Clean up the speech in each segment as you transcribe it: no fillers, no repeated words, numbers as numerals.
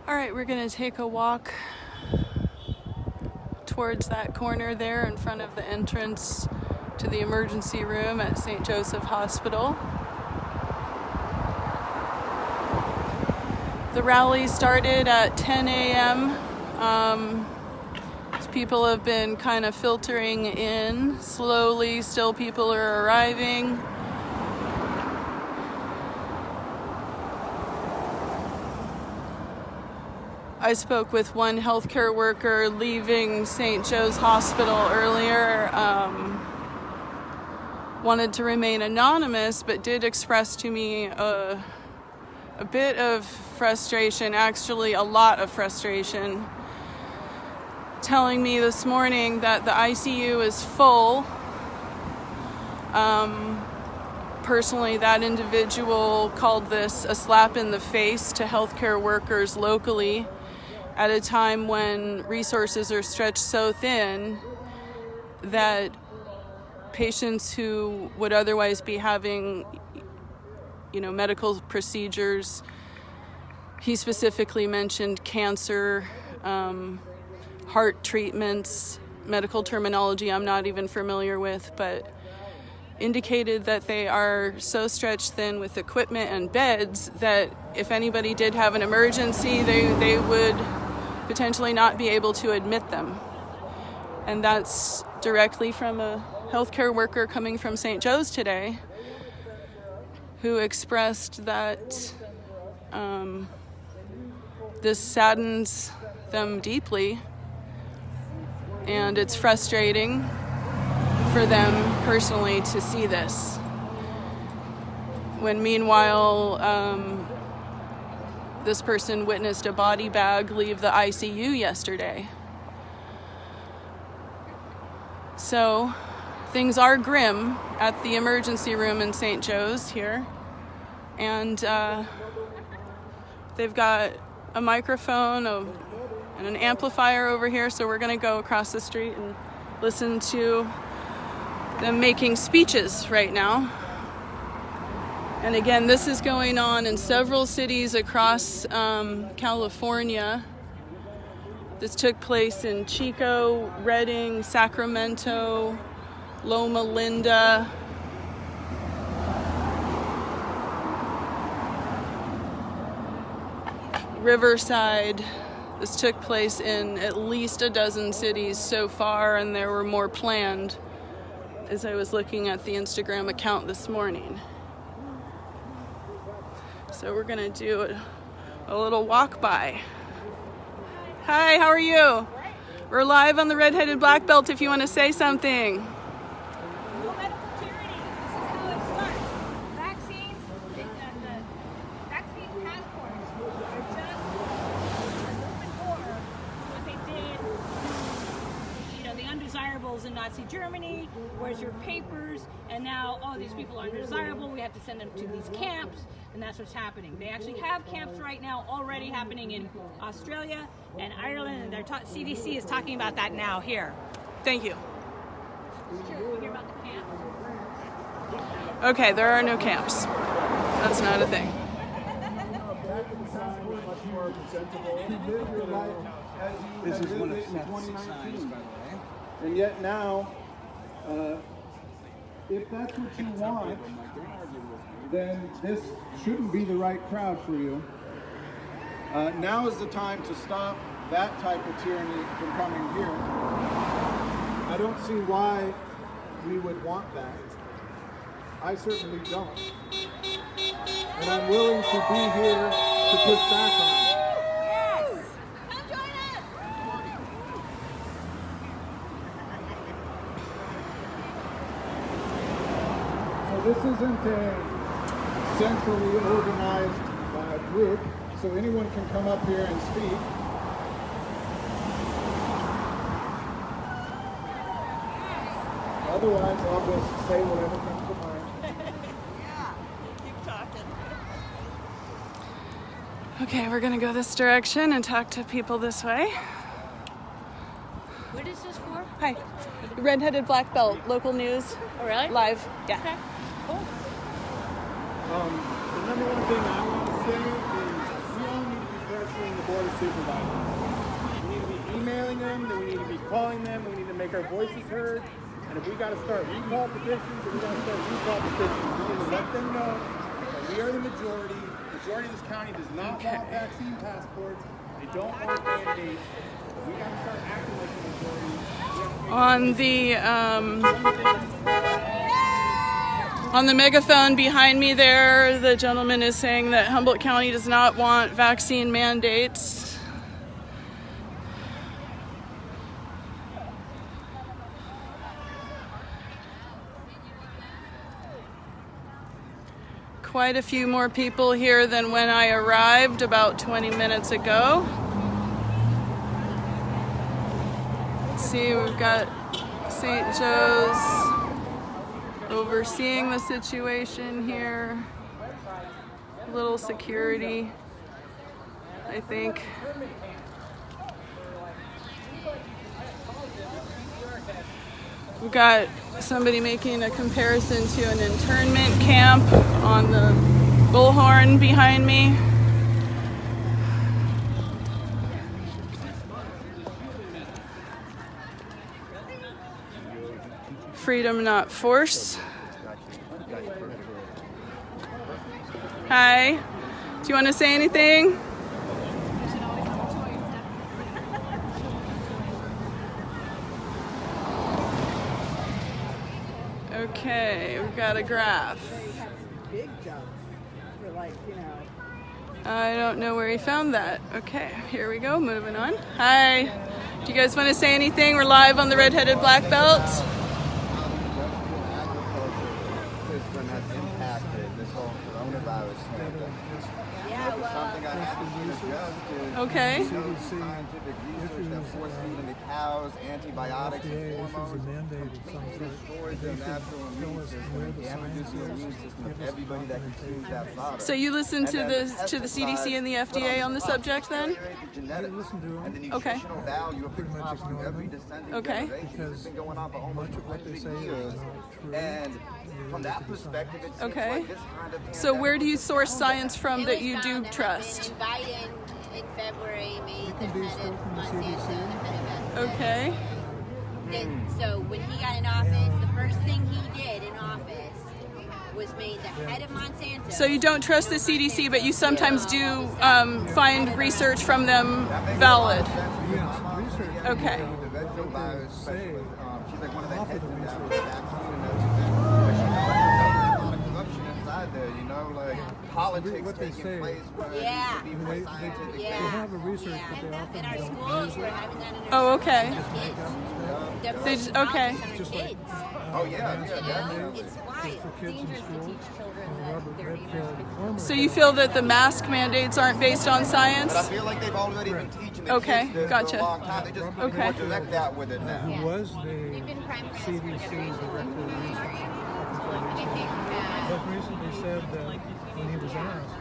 All right, we're gonna take a walk towards that corner there in front of the entrance to the emergency room at St. Joseph Hospital. The rally started at 10 a.m. People have been kind of filtering in slowly. Still people are arriving. I spoke with one healthcare worker leaving St. Joe's Hospital earlier. Wanted to remain anonymous, but did express to me a bit of frustration, actually a lot of frustration, telling me this morning that the ICU is full. Personally, that individual called this a slap in the face to healthcare workers locally at a time when resources are stretched so thin that patients who would otherwise be having, medical procedures, he specifically mentioned cancer, heart treatments, medical terminology I'm not even familiar with, but indicated that they are so stretched thin with equipment and beds that if anybody did have an emergency, they would potentially not be able to admit them. And that's directly from a healthcare worker coming from St. Joe's today, who expressed that this saddens them deeply, and it's frustrating for them personally to see this. When meanwhile, this person witnessed a body bag leave the ICU yesterday. So things are grim at the emergency room in St. Joe's here. And they've got a microphone and an amplifier over here, so we're going to go across the street and listen to them making speeches right now. And again, this is going on in several cities across California. This took place in Chico, Redding, Sacramento, Loma Linda, Riverside. This took place in at least a dozen cities so far, and there were more planned as I was looking at the Instagram account this morning. So we're gonna do a little walk by. Hi, how are you? We're live on the Redheaded Blackbelt if you want to say something. No medical tyranny. This is how it starts. Vaccines, the vaccine passports are just an open door to what they did, the undesirables in Nazi Germany. Where's your papers? And now, these people are undesirable. We have to send them to these camps. And that's what's happening. They actually have camps right now already happening in Australia and Ireland, and their CDC is talking about that now here. Thank you. Sure, you hear about the camp? Okay, there are no camps. That's not a thing. This is one of Seth's signs, by the way. And yet now, if that's what you want, then this shouldn't be the right crowd for you. Now is the time to stop that type of tyranny from coming here. I don't see why we would want that. I certainly don't. And I'm willing to be here to push back on it. Yes! Come join us! So this isn't a centrally organized group, so anyone can come up here and speak. Otherwise, I'll just say whatever comes to mind. Yeah, keep talking. Okay, we're gonna go this direction and talk to people this way. What is this for? Hi, Redheaded Blackbelt, local news. Oh, really? Live, yeah. Okay, cool. The number one thing I want to say is we all need to be very issuing the Board of Supervisors. We need to be emailing them, then we need to be calling them, we need to make our voices heard. And if we got to start recall petitions, then we got to start recall petitions. We need to let them know that we are the majority. The majority of this county does not want vaccine passports. They don't want mandates. We got to start acting like the majority. On the megaphone behind me there, the gentleman is saying that Humboldt County does not want vaccine mandates. Quite a few more people here than when I arrived about 20 minutes ago. Let's see, we've got St. Joe's overseeing the situation here. A little security, I think. We've got somebody making a comparison to an internment camp on the bullhorn behind me. Freedom, not force. Hi. Do you want to say anything? Okay, we've got a graph. Big jump for like, you know. I don't know where he found that. Okay, here we go, moving on. Hi. Do you guys want to say anything? We're live on the Redheaded Blackbelt. System has impacted this whole coronavirus pandemic. Yeah, well, Something I haven't seen adjusted. Okay. Scientific research that force feeding the cows antibiotics and hormones completely destroys their natural immune system and damages the immune system of everybody that consumes that product. So you listen to the CDC and the FDA on the subject then? And the Okay. nutritional value of the crops through every descending Okay. generation. It's been going on for almost 100 years. And from that perspective, it's Okay. like this kind of So where do you source science from that you do Biden trust? in February made the can be head still of from the Monsanto CDC. the head of Okay. Then, so when he got in office, the first thing he did in office was made the head of Monsanto. So you don't trust the CDC, but you sometimes do find research from them valid. Okay. The vegetable virus specialist, she's like one of the heads of that vaccine and corruption inside there, you know, like politics taking place where Yeah. it should be more scientific. Yeah. They have a research, Yeah. but they often In our don't schools, use we're it. having that in our Oh, okay. kids. They're They putting just- okay. knowledge on our Just like, kids. Oh yeah, yeah, You know, definitely. it's why it's for kids in dangerous to school. teach children And that Robert their neighbors Redfield, could former So you feel that the mask mandates aren't based on science? But I feel like they've already been teaching the Okay, kids this gotcha. for a long time. They just Okay. more direct out with it now. who was the been prime minister CDC director of research. But recently said that when he was asked,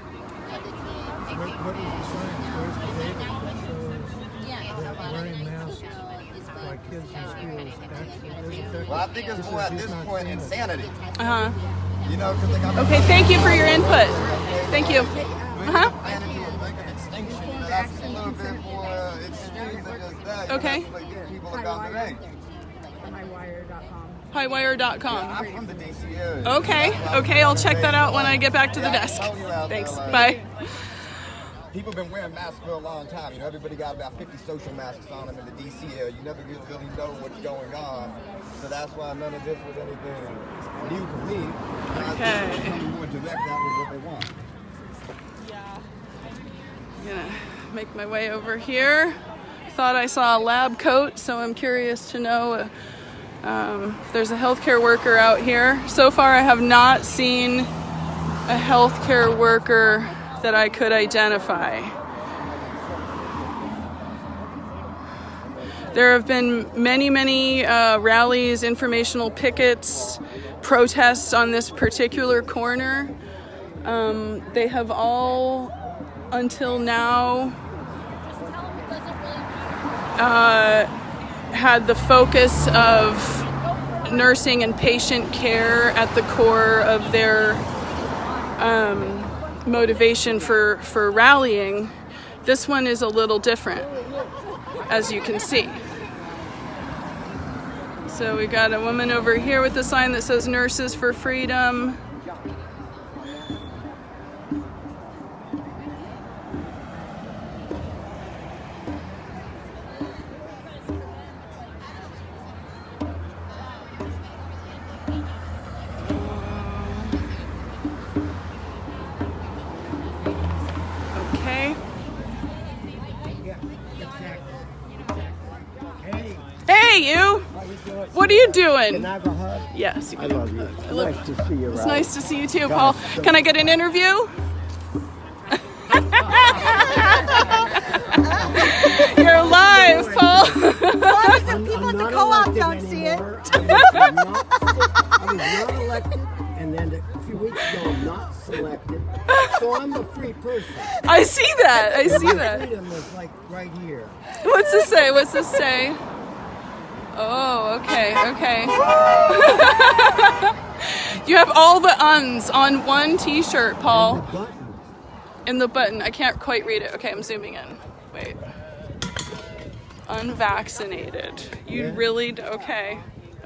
what is the science? Where's the data that shows that wearing masks by kids in schools actually is effective? Well, I think it's more at this point insanity. Uh-huh. You know, because they got Okay, thank you for your input. Thank you. Uh-huh. planning to a brink of extinction. You know, that's a little bit more extreme than just that. You Okay. know, that's like these people are gone today. Highwire.com. I'm from the DC area. Okay, okay, I'll check that out when I get back to the desk. Thanks, bye. People have been wearing masks for a long time. You know, everybody got about 50 social masks on them in the DC area. You never really know what's going on. So that's why none of this was anything new to me. Okay. Becoming more direct out with what they want. I'm gonna make my way over here. Thought I saw a lab coat, so I'm curious to know if there's a healthcare worker out here. So far, I have not seen a healthcare worker that I could identify. There have been many rallies, informational pickets, protests on this particular corner. They have all, until now, had the focus of nursing and patient care at the core of their motivation for rallying. This one is a little different, as you can see. So we got a woman over here with a sign that says Nurses for Freedom. Okay. Hey, you! What are you doing? Can I have a hug? Yes. I love you. Nice to see you, It's Ralph. nice to see you too, Paul. Can I get an interview? You're live, Paul. People at the co-op don't see it. I was not elected, and then a few weeks ago, I'm not selected. So I'm a free person. I see that. I see that. Freedom is like right here. What's this say? What's this say? Oh, okay, okay. You have all the uns on one t-shirt, Paul. Button. In the button. I can't quite read it. Okay, I'm zooming in. Wait. Unvaccinated. You Yeah. really... Okay.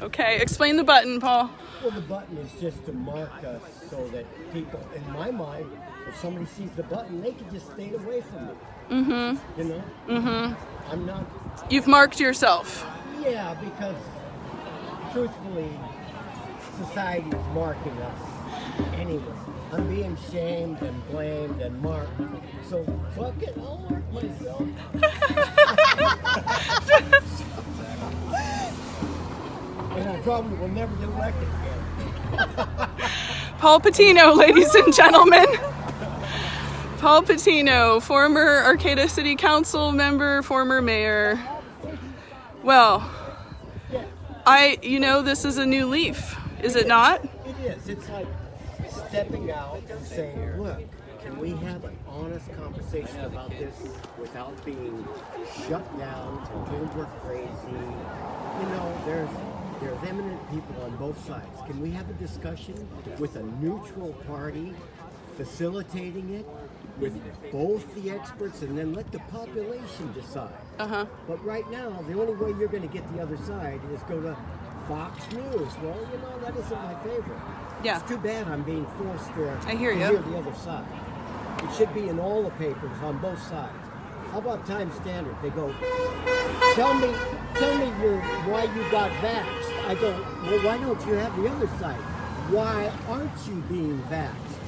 Okay. Explain the button, Paul. Well, the button is just to mark us so that people, in my mind, if somebody sees the button, they can just stay away from me. Mm-hmm. You know? Mm-hmm. I'm not... You've marked yourself. Yeah, because truthfully, society is marking us anyway. I'm being shamed and blamed and marked. So fuck it, I'll mark myself. And I probably will never get elected again. Paul Patino, ladies and gentlemen. Paul Patino, former Arcata City Council member, former mayor. Well, you know, this is a new leaf, is it not? It is. It's like stepping out and saying, look, can we have an honest conversation about this without being shut down and told we're crazy? You know, there's eminent people on both sides. Can we have a discussion with a neutral party facilitating it with both the experts and then let the population decide? Uh-huh. But right now, the only way you're going to get the other side is go to Fox News. Well, you know, that isn't my favorite. Yeah. It's too bad I'm being forced to I hear to you. hear the other side. It should be in all the papers on both sides. How about Times Standard? They go, tell me why you got vaxxed. I go, well, why don't you have the other side? Why aren't you being vaxxed?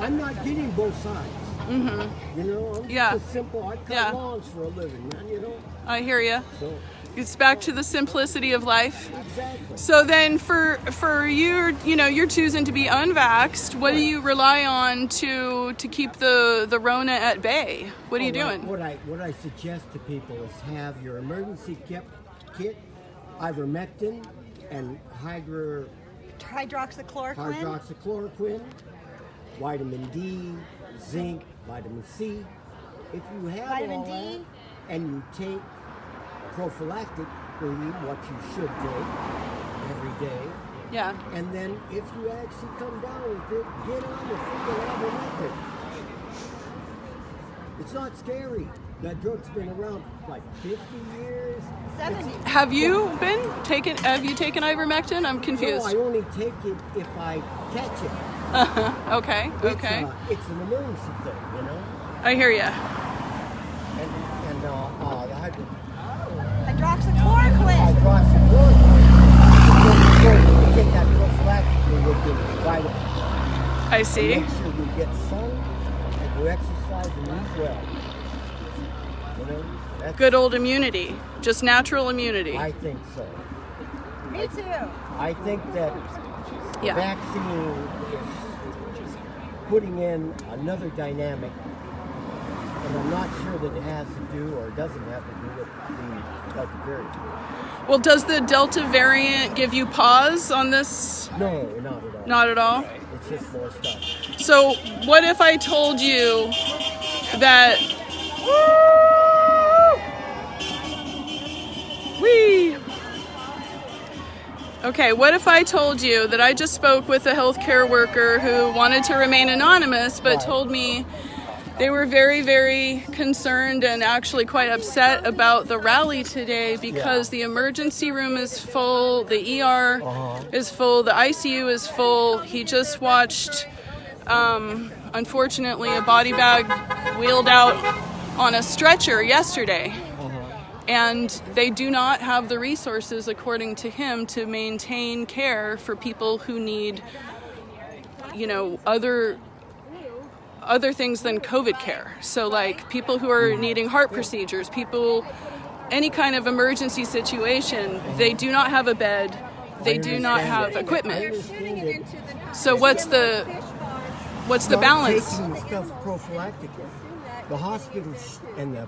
I'm not getting both sides. Mm-hmm. You know, I'm Yeah. just a simple, I cut lawns for a living, man, you know? I hear you. So, It's back to the simplicity of life. exactly. So then for you, you know, you're choosing to be unvaxxed. What do you rely on to keep the Rona at bay? What are you doing? What I suggest to people is have your emergency kit, ivermectin, and Hydroxychloroquine. hydroxychloroquine, vitamin D, zinc, vitamin C. If you have Vitamin all D? that, and you take prophylactically what you should take every day, Yeah. and then if you actually come down with it, get on the freaking ivermectin. It's not scary. That drug's been around for like 50 years. 70. Have you taken ivermectin? I'm No, confused. I only take it if I catch it. Okay. Okay. It's an emergency thing, you know? I hear ya. And the Hydroxychloroquine. hydroxychloroquine, you take that prophylactically with your vitamins. I see. Make sure you get sun and you exercise and eat well. You know? That's, Good old immunity. Just natural immunity. I think so. Me too. I think that Yeah. vaccine is putting in another dynamic, and I'm not sure that it has to do or doesn't have to do with the Delta variant. Well, does the Delta variant give you pause on this? No, not at all. Not at all. It's just more stuff. So, what if I told you that... Whee! Okay, what if I told you that I just spoke with a healthcare worker who wanted to remain anonymous, but Right. told me They were very, very concerned and actually quite upset about the rally today because the emergency room is full, the ER is full, the ICU is full. He just watched, unfortunately, a body bag wheeled out on a stretcher yesterday. And they do not have the resources, according to him, to maintain care for people who need, you know, other things than COVID care. So like people who are needing heart procedures, people, any kind of emergency situation, they do not have a bed, they do not have equipment. So what's the balance? Taking stuff prophylactically. The hospitals and the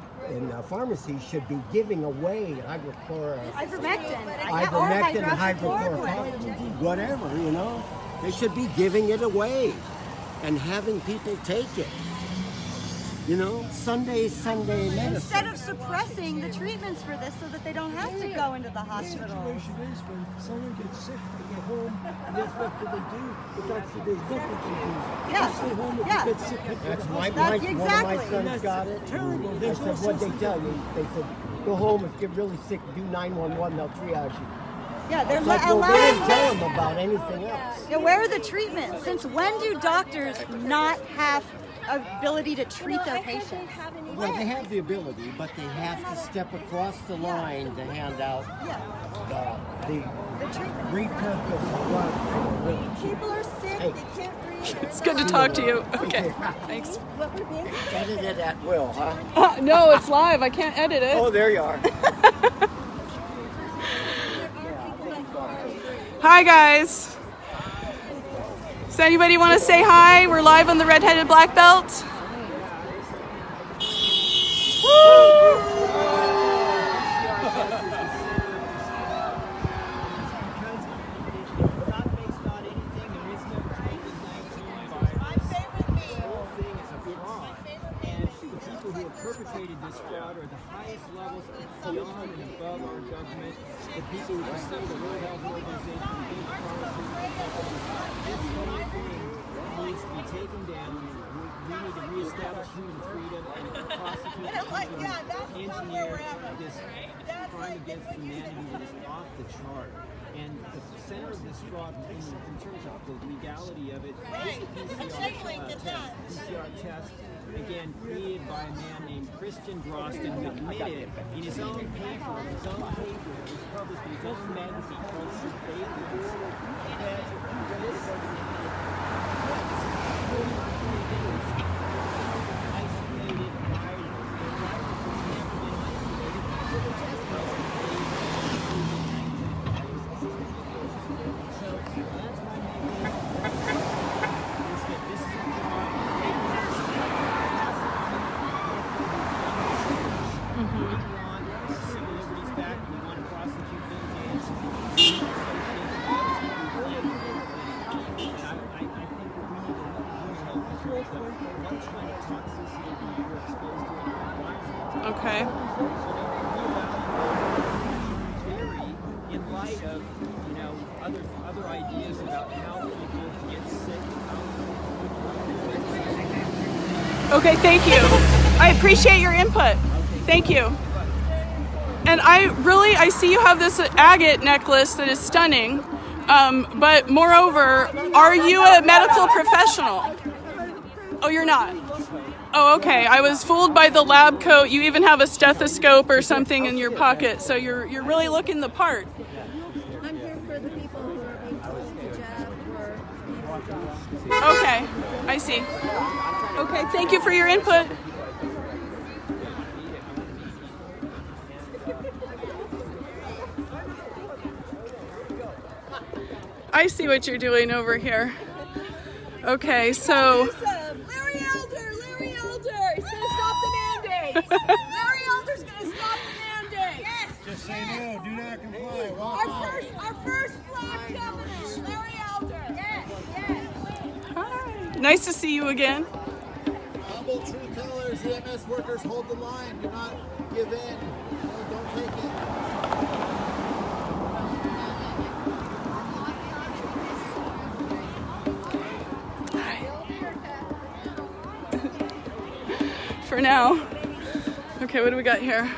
pharmacies should be giving away Ivermectin, and hydrochloroquine, whatever, you know. They should be giving it away and having people take it. You know, Sunday medicine. Instead of suppressing the treatments for this so that they don't have to go into the hospital. The situation is when someone gets sick, they get home, and that's what do they do? But that's what they do. Yeah. They stay home if Yeah. you get sick. That's one of Exactly. my sons got it. Terrible. I There's no said, what'd sense they in tell you? They said, go home, if you get really sick, do 911, they'll triage you. Yeah, they're It's like, well, they didn't allowing. tell them about anything else. Yeah, where are the treatments? Since when do doctors not have ability to treat their patients? Well, they have the ability, but they have to step across the line to hand out the treatment. repurposed drugs. People are sick. Hey. They can't breathe. It's good to talk to you. Okay, thanks. Edit it at will, huh? No, it's live. I can't edit it. Oh, there you are. Hi, guys. Does anybody want to say hi? We're live on the Redheaded Blackbelt. Perpetrated this fraud are the highest levels beyond and above our government. The people who say the World Health Organization, the big pharmaceutical companies, this whole thing needs to be taken down. We need to reestablish human freedom and prosecute and engineer this crime against humanity that is off the chart. And the center of this fraud, in terms of the legality of it, is the PCR test. Again, created by a man named Christian Drosten, who admitted in his own paper, that was published in his own magazine called Surveillance, that this isolated Okay. in light of, you know, other ideas about how people get sick. Okay, thank you. I appreciate your input. Thank you. And I see you have this agate necklace that is stunning. But moreover, are you a medical professional? Oh, you're not? Oh, okay. I was fooled by the lab coat. You even have a stethoscope or something in your pocket, so you're really looking the part. I'm here for the people who are being told to jab or Okay, I see. Okay, thank you for your input. I see what you're doing over here. Okay, so... Larry Elder! He's gonna stop the mandate! Larry Elder's gonna stop the mandate! Yes! Just say no, do not comply. Our first black governor, Larry Elder! Yes, yes! Hi. Nice to see you again. Humble truth tellers, EMS workers, hold the line. Do not give in. Don't take it. for now. Okay, what do we got here?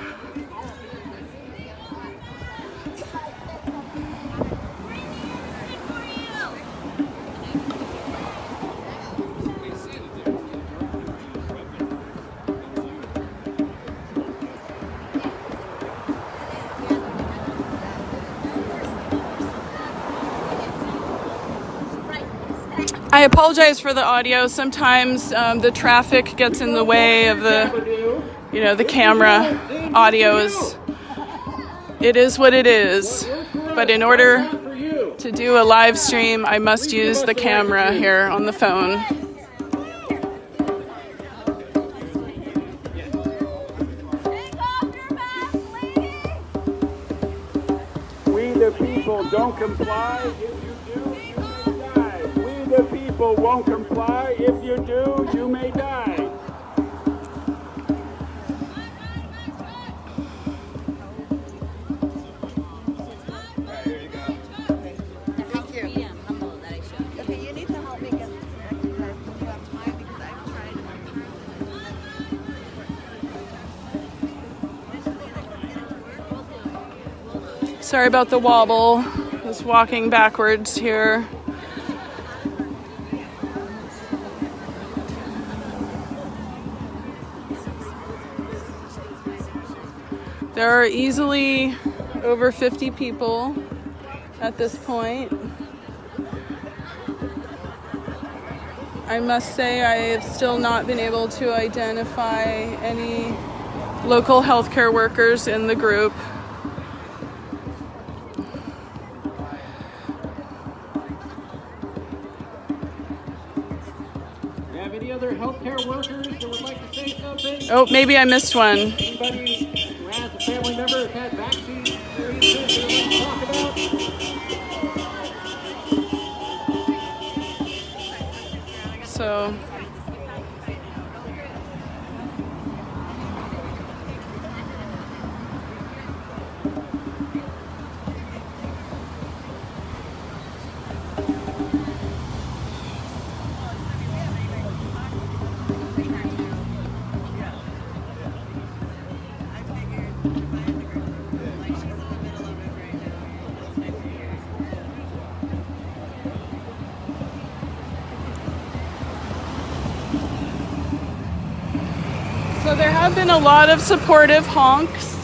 I apologize for the audio. Sometimes the traffic gets in the way of the camera audio. It is what it is. But in order to do a live stream, I must use the camera here on the phone. We the people don't comply. If you do, you may die. We the people won't comply. If you do, you may die. Okay, you need to help me get this exercise when you have time because I'm trying to. Sorry about the wobble. Just walking backwards here. There are easily over 50 people at this point. I must say I have still not been able to identify any local healthcare workers in the group. You have any other healthcare workers that would like to say something? Oh, maybe I missed one. Anybody who has a family member who's had vaccine experiences that would like to talk about? So So there have been a lot of supportive honks.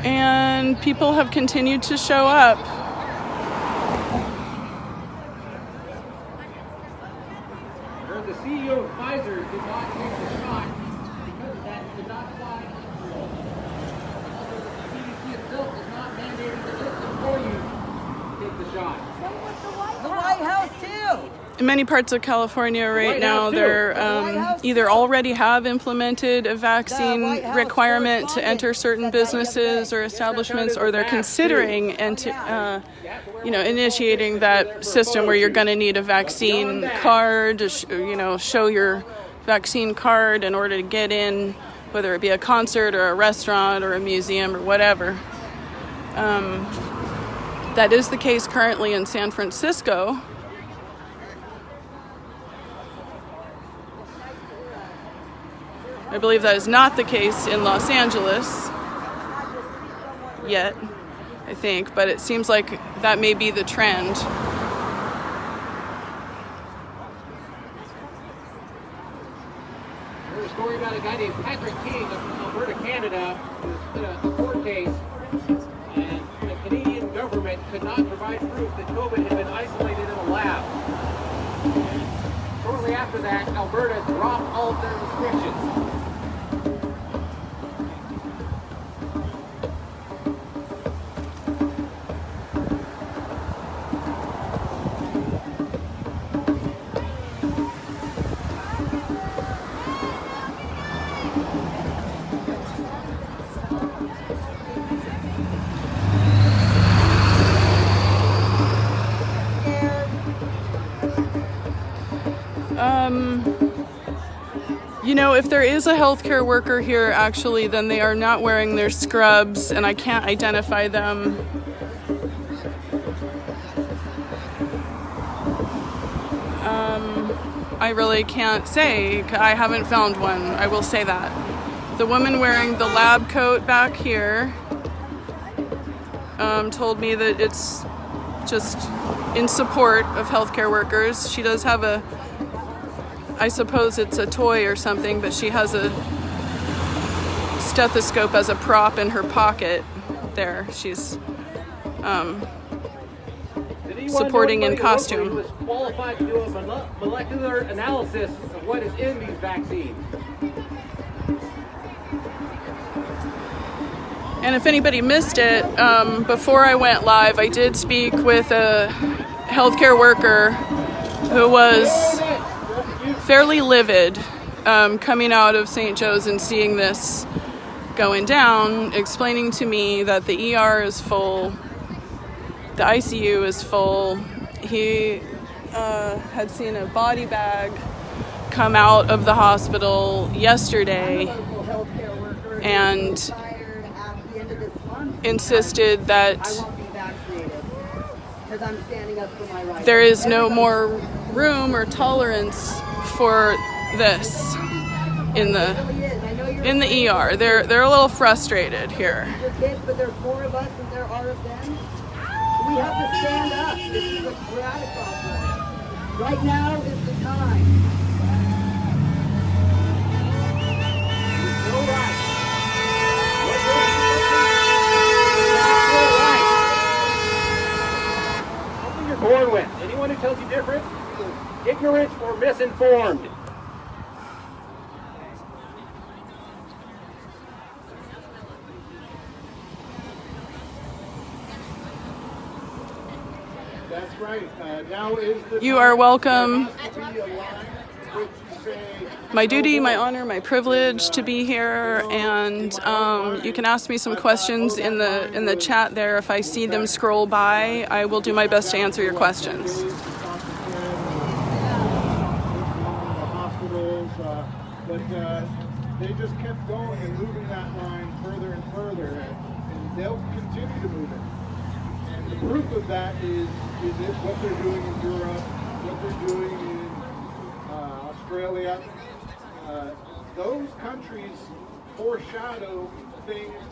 And people have continued to show up. I heard the CEO of Pfizer did not take the shot because of that. He did not fly. Also, the CDC itself is not mandating the system for you to take the shot. The White House too. In many parts of California right now, they're either already have implemented a vaccine requirement to enter certain businesses or establishments, or they're considering initiating that system where you're going to need a vaccine card to show your vaccine card in order to get in, whether it be a concert or a restaurant or a museum or whatever. That is the case currently in San Francisco. I believe that is not the case in Los Angeles yet, I think, but it seems like that may be the trend. There's a story about a guy named Patrick King of Alberta, Canada, who's in a court case, and the Canadian government could not provide proof that COVID had been isolated in a lab. Shortly after that, Alberta dropped all of their restrictions. If there is a healthcare worker here, actually, then they are not wearing their scrubs, and I can't identify them. I really can't say. I haven't found one. I will say that. The woman wearing the lab coat back here told me that it's just in support of healthcare workers. She does have a, I suppose it's a toy or something, but she has a stethoscope as a prop in her pocket there. She's supporting in costume. Who is qualified to do a molecular analysis of what is in these vaccines? And if anybody missed it, before I went live, I did speak with a healthcare worker who was fairly livid coming out of St. Joe's and seeing this going down, explaining to me that the ER is full, the ICU is full. He had seen a body bag come out of the hospital yesterday and insisted that there is no more room or tolerance for this in the ER. They're a little frustrated here. But there are 4 of us and there are of them. We have to stand up. This is what we're at a crossroads. Right now is the time. No right. Something you're born with. Anyone who tells you different is ignorant or misinformed. That's right. Now is the You are welcome. My duty, my honor, my privilege to be here, and you can ask me some questions in the chat there. If I see them scroll by, I will do my best to answer your questions. But they just kept going and moving that line further and further, and they'll continue to move it. And the proof of that is it what they're doing in Europe, what they're doing in Australia. Those countries foreshadow things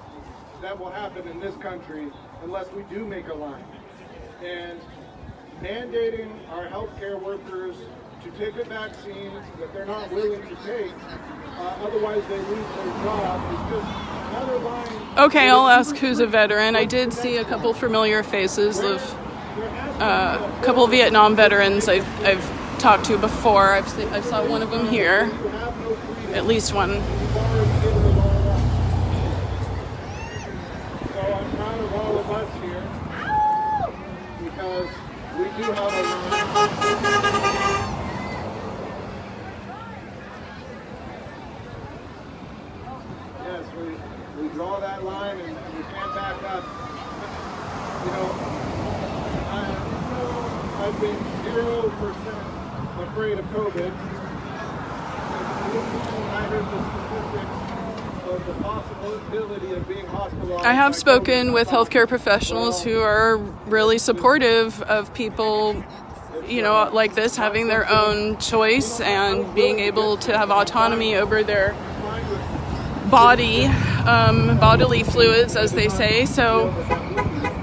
that will happen in this country unless we do make a line. And mandating our healthcare workers to take a vaccine that they're not willing to take, otherwise they lose their job, is just another line. Okay, I'll ask who's a veteran. I did see a couple familiar faces of a couple Vietnam veterans I've talked to before. I saw one of them here, at least one. So I'm proud of all of us here because we do have a yes, we draw that line and we can't back up. You know, I've been 0% afraid of COVID. I heard the statistics of the possibility of being hospitalized. I have spoken with healthcare professionals who are really supportive of people, you know, like this, having their own choice and being able to have autonomy over their bodily fluids, as they say. So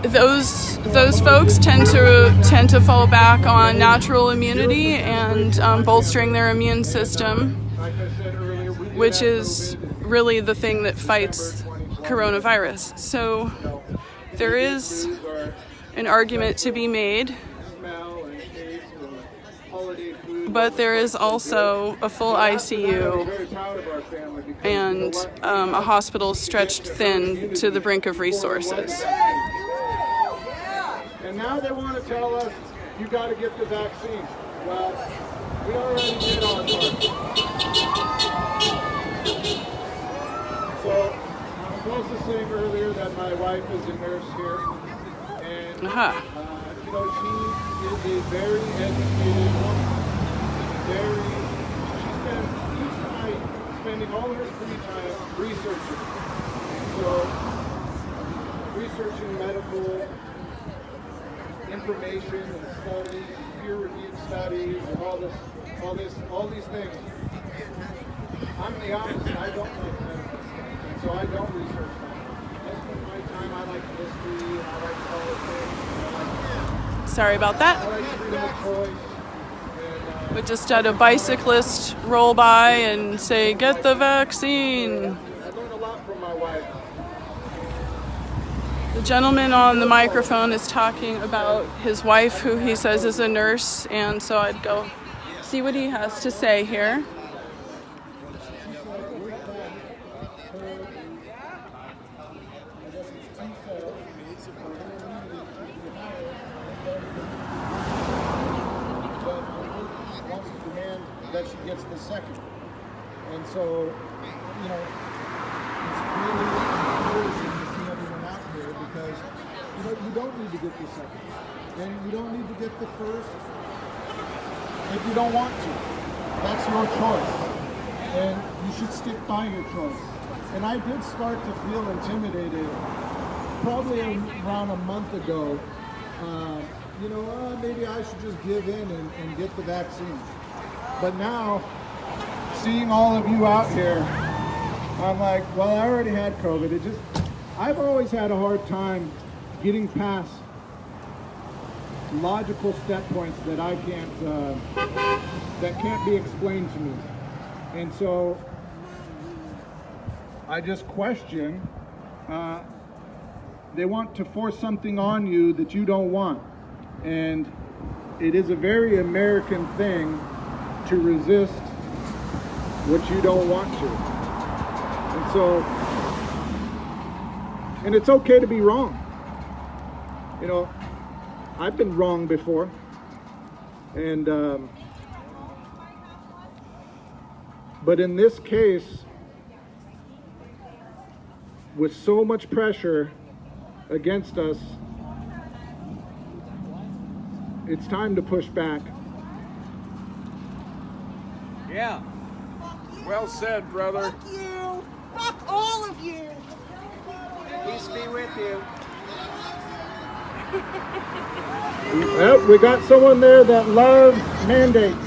those folks tend to fall back on natural immunity and bolstering their immune system, which is really the thing that fights coronavirus. So there is an argument to be made, but there is also a full ICU and a hospital stretched thin to the brink of resources. And now they want to tell us, you got to get the vaccine. Well, we already did our part. So, I was also saying earlier that my wife is a nurse here. And, you know, she is a very educated woman. She's spending all her free time researching. So, researching medical information and studies, peer-reviewed studies and all these things. I'm the opposite. I don't like medical stuff, and so I don't research that. I spend my time. I like history. I like politics. Sorry about that. I like freedom of choice. We just had a bicyclist roll by and say, "Get the vaccine." I learned a lot from my wife. The gentleman on the microphone is talking about his wife, who he says is a nurse, and so I'd go see what he has to say here. That she gets the second. And so, you know, it's really encouraging to see everyone out here because, you know, you don't need to get the second. And you don't need to get the first if you don't want to. That's your choice. And you should stick by your choice. And I did start to feel intimidated probably around a month ago. You know, maybe I should just give in and get the vaccine. But now, seeing all of you out here, I'm like, well, I already had COVID. I've always had a hard time getting past logical step points that that can't be explained to me. And so, I just question, they want to force something on you that you don't want. And it is a very American thing to resist what you don't want to. And so, and it's okay to be wrong. You know, I've been wrong before. And, but in this case, with so much pressure against us, it's time to push back. Yeah. Well said, brother. Fuck you! Fuck all of you! Peace be with you. Well, we got someone there that loves mandates.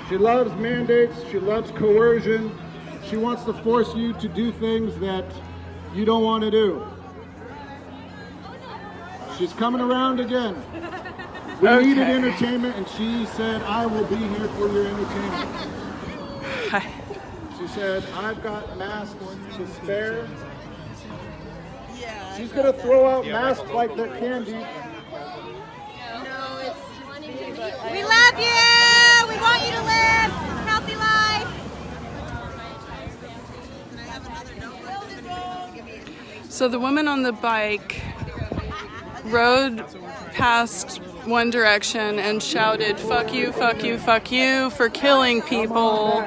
She loves mandates. She loves coercion. She wants to force you to do things that you don't want to do. She's coming around again. We needed entertainment, and she said, I will be here for your entertainment. She said, I've got masks to spare. Yeah. She's going to throw out masks like they're candy. We love you! We want you to live a healthy life! So the woman on the bike rode past One Direction and shouted, "Fuck you, fuck you, fuck you," for killing people.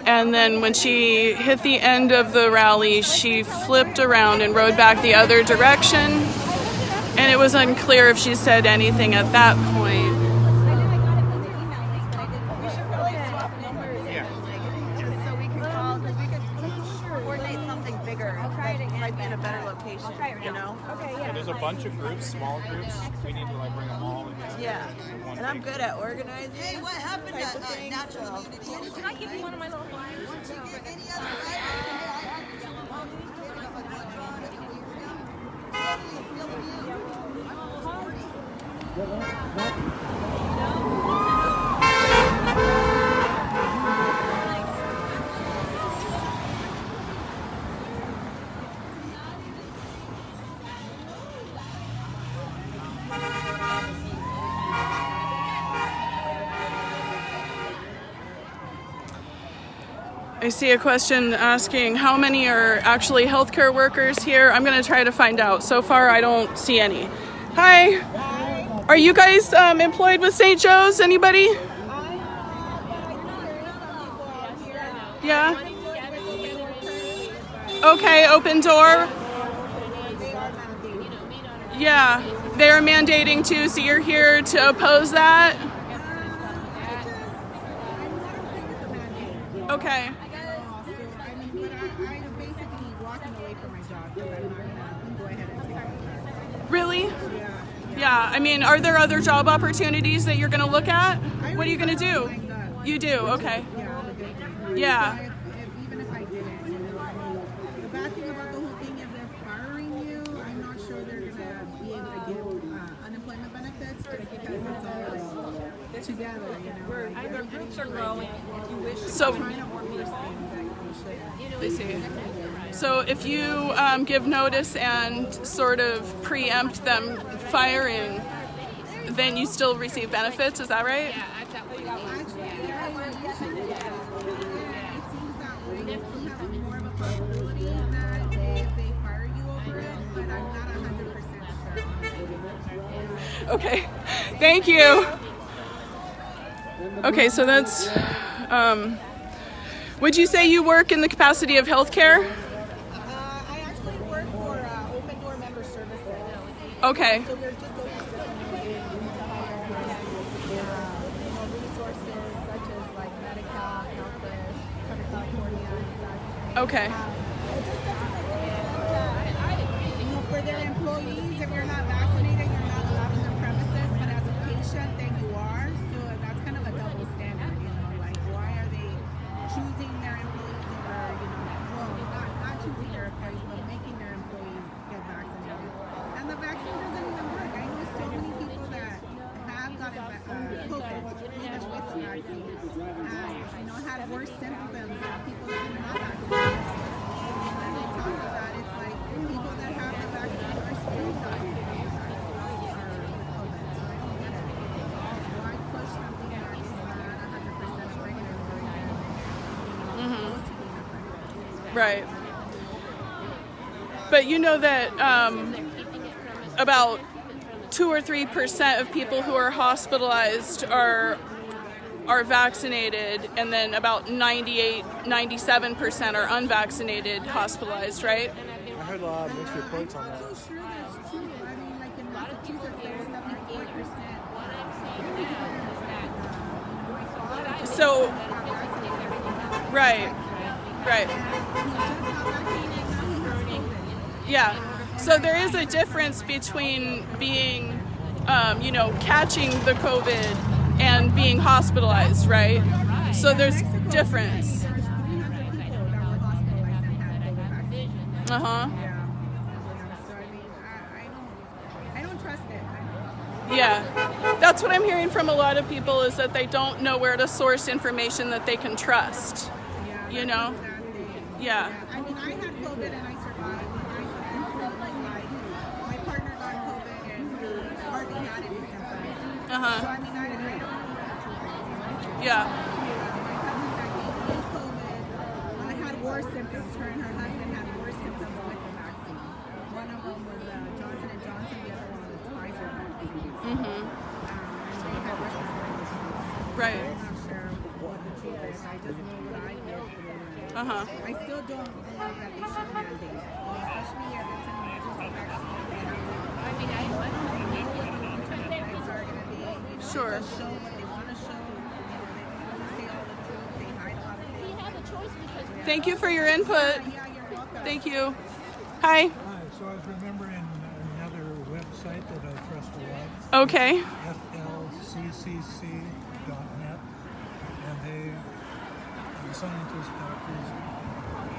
And then when she hit the end of the rally, she flipped around and rode back the other direction. And it was unclear if she said anything at that point. There's a bunch of groups, small groups. We need to like bring them all together. Yeah. And I'm good at organizing. Hey, what happened to natural community? Can I give you one of my little flyers? I see a question asking how many are actually healthcare workers here. I'm going to try to find out. So far, I don't see any. Hi. Are you guys employed with St. Joe's? Anybody? Yeah. Okay, open door. Yeah, they're mandating too, so you're here to oppose that? Okay. Really? Yeah, I mean, are there other job opportunities that you're going to look at? What are you going to do? You do, okay. Yeah. Even if I didn't, you know, I mean, the bad thing about the whole thing is they're firing you. I'm not sure they're gonna be able to give unemployment benefits just because it's all like together, you know. Like, Our groups are growing. If you wish to So, come in or meet us, I see. So if you give notice and sort of preempt them firing, then you still receive benefits, is that right? actually, yeah, it seems that way. You have more of a possibility that they fire you over it, but I'm not 100% sure. Okay, thank you. Okay, so that's, would you say you work in the capacity of healthcare? I actually work for Open Door Member Services. Okay. So we're just open to resources such as like Medical, Healthcare, Southern California, and such. Okay. It just doesn't make any sense that, you know, for their employees, if you're not vaccinated, you're not allowed in the premises, but as a patient, then you are. So that's kind of a double standard, you know, like why are they choosing their employees over, you know, well, not choosing their employees, but making their employees get vaccinated. And the vaccine doesn't even work. I know so many people that have gotten COVID, even with the vaccine, and, you know, had worse symptoms than people that were not vaccinated. And they talk about it's like people that have the vaccine are still dying with COVID. So I don't get it. Why push something that is not 100% effective or even supposed to be effective? Right. But you know that about 2 or 3% of people who are hospitalized are vaccinated, and then about 97% are unvaccinated hospitalized, right? I heard a lot of mixed reports on I'm that. not so sure that's true. I mean, like in Massachusetts, there was 74%. So, right. Yeah. So there is a difference between being, you know, catching the COVID and being hospitalized, right? So there's difference. There's 300 people that were hospitalized and had COVID vaccine. Uh-huh. Yeah. So I mean, I don't trust it. Yeah. That's what I'm hearing from a lot of people, is that they don't know where to source information that they can trust. Yeah, You know? exactly. Yeah. I mean, I had COVID and I survived. My partner got COVID and he hardly had any symptoms. Uh-huh. So I mean, I don't know what the truth is. Yeah. My cousins that gave me COVID, I had worse symptoms. Her and her husband had worse symptoms with the vaccine. One of them was Johnson & Johnson, the other one was Pfizer vaccine. And they had respiratory issues. Right. I'm not sure what the truth is. I just know what I did. Uh-huh. I still don't believe that they should mandate it, especially if it's an emergency vaccine. I mean, I don't know what the long-term effects are going to be. You know, Sure. They show what they want to show. You know, they don't say all the truth. They hide a lot of things. We have a choice because Thank you for your input. Yeah, you're welcome. Thank you. Hi. Hi, so I was remembering another website that I trust a lot. Okay. flccc.net, and the scientists, doctors,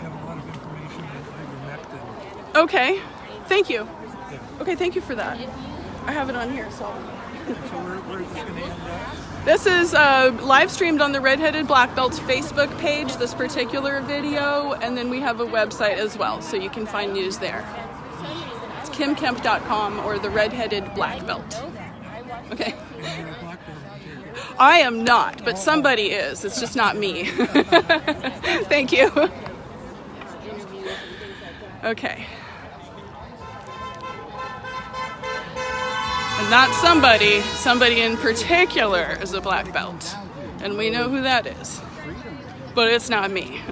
have a lot of information on ivermectin. Okay. Thank you. Okay, thank you for that. I have it on here, so. So where is this going to end up? This is live streamed on the Redheaded Blackbelt Facebook page, this particular video, and then we have a website as well, so you can find news there. It's kimkemp.com or the Redheaded Blackbelt. Okay. I am not, but somebody is. It's just not me. Thank you. Okay. And that somebody in particular is a black belt. And we know who that is. But it's not me.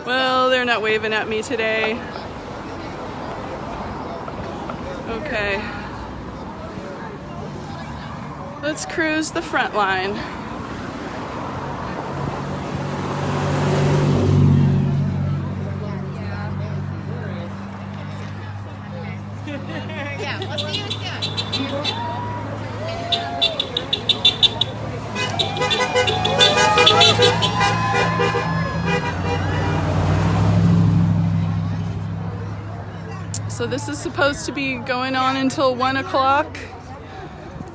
Well, they're not waving at me today. Okay. Let's cruise the front line. Yeah, we'll see you soon. So this is supposed to be going on until 1 o'clock.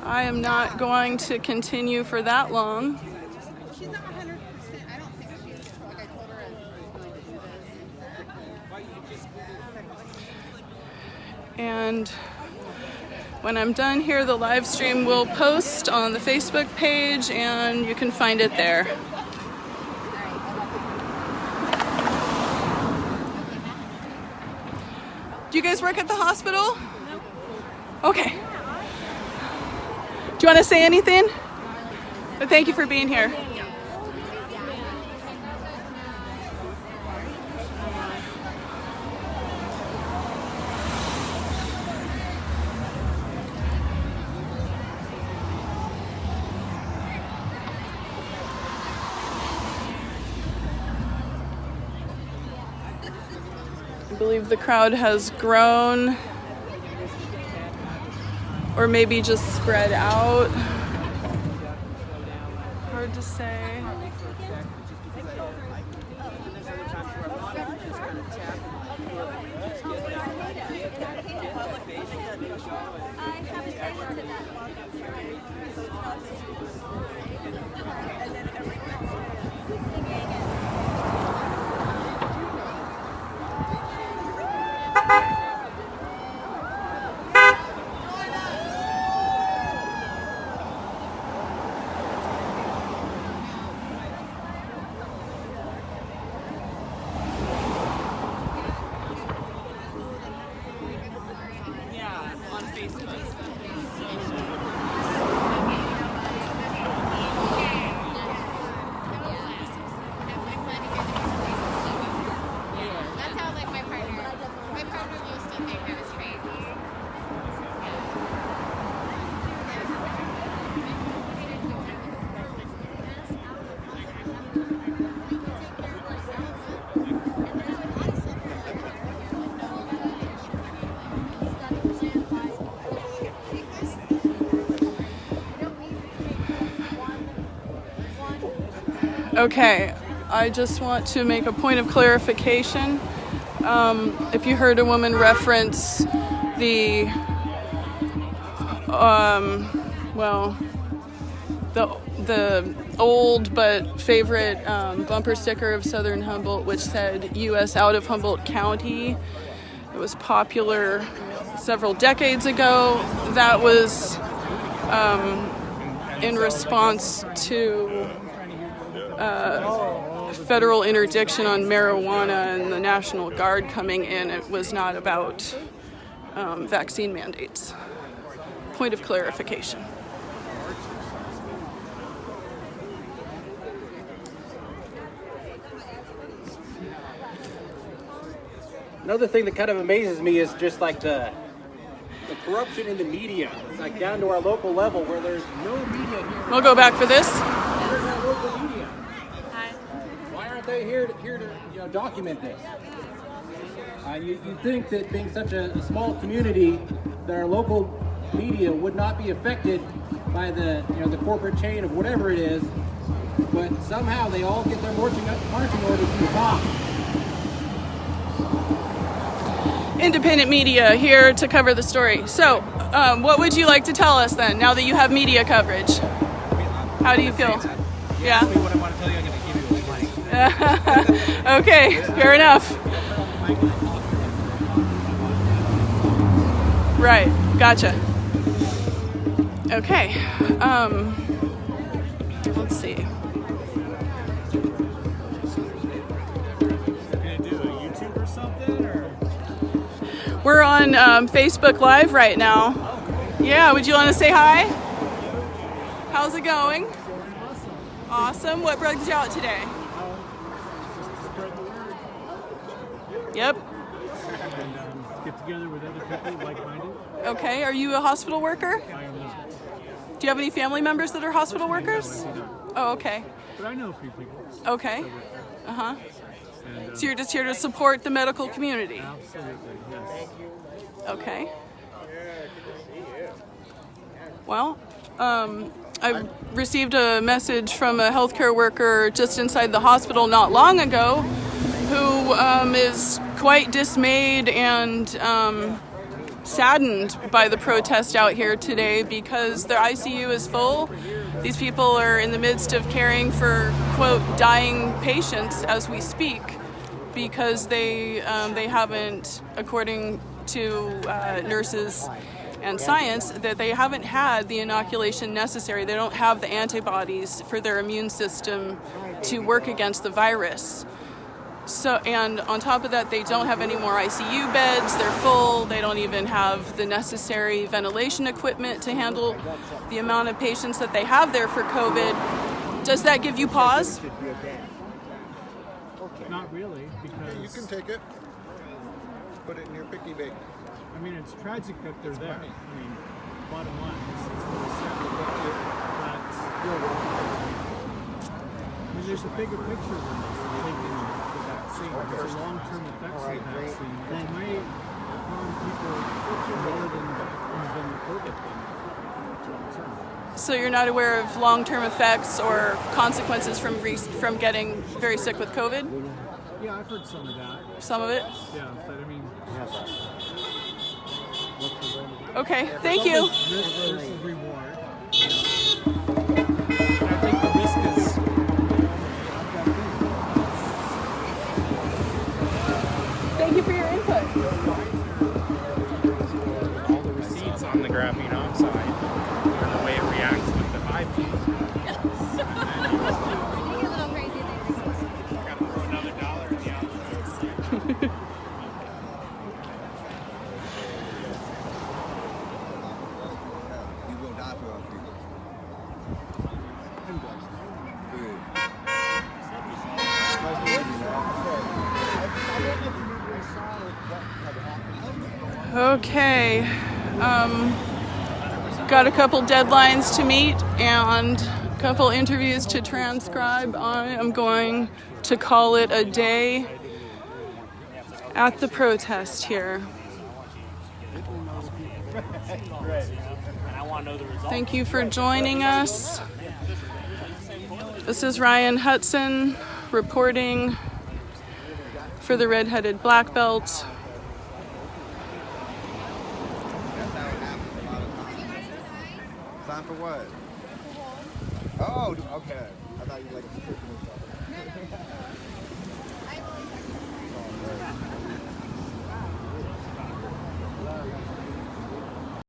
I am not going to continue for that long. She's not 100%. I don't think she is. Like I told her. And when I'm done here, the live stream will post on the Facebook page and you can find it there. Do you guys work at the hospital? No. Okay. Do you want to say anything? But thank you for being here. I believe the crowd has grown, or maybe just spread out. Hard to say. That's how like my partner used to think I was crazy. Okay, I just want to make a point of clarification. If you heard a woman reference the, the old but favorite bumper sticker of Southern Humboldt, which said U.S. out of Humboldt County. It was popular several decades ago. That was in response to federal interdiction on marijuana and the National Guard coming in. It was not about vaccine mandates. Point of clarification. Another thing that kind of amazes me is just like the corruption in the media, like down to our local level where there's no media here. We'll go back for this. Where's our local media? Why aren't they here to document this? You'd think that being such a small community, that our local media would not be affected by the corporate chain of whatever it is, but somehow they all get their marching orders from the top. Independent media here to cover the story. So, what would you like to tell us then, now that you have media coverage? How do you feel? Yeah? Ask me what I want to tell you, I'm going to give you a mic. Okay, fair enough. Right, gotcha. Okay, let's see. We're on Facebook Live right now. Yeah, would you want to say hi? How's it going? Awesome. What brought you out today? Yep. And get together with other people like-minded. Okay, are you a hospital worker? I am not. Do you have any family members that are hospital workers? Oh, okay. But I know a few people. Okay. Uh-huh. And, So you're just here to support the medical community? Absolutely, yes. Okay. Well, I received a message from a healthcare worker just inside the hospital not long ago who is quite dismayed and saddened by the protest out here today because their ICU is full. These people are in the midst of caring for, quote, dying patients as we speak because they haven't, according to nurses and science, that they haven't had the inoculation necessary. They don't have the antibodies for their immune system to work against the virus. So, and on top of that, they don't have any more ICU beds. They're full. They don't even have the necessary ventilation equipment to handle the amount of patients that they have there for COVID. Does that give you pause? Not really, because... You can take it. Put it in your picky bag. I mean, it's tragic that they're there. I mean, bottom line, it's really sad. But, I mean, there's a bigger picture than this. Taking the vaccine. There's a long-term effects of the vaccine. It may harm people more than the COVID thing. So you're not aware of long-term effects or consequences from getting very sick with COVID? Yeah, I've heard some of that. Some of it? Yeah, but I mean... Okay, thank you. Risk versus reward. I think the risk is... Thank you for your input. All the receipts on the graphene oxide and the way it reacts with the 5G. Got to throw another $1 in the oxide. You will die for us people. Okay. Got a couple deadlines to meet and a couple interviews to transcribe. I am going to call it a day at the protest here. Thank you for joining us. This is Ryan Hudson reporting for the Redheaded Blackbelt. Sign for what? Oh, okay. I thought you like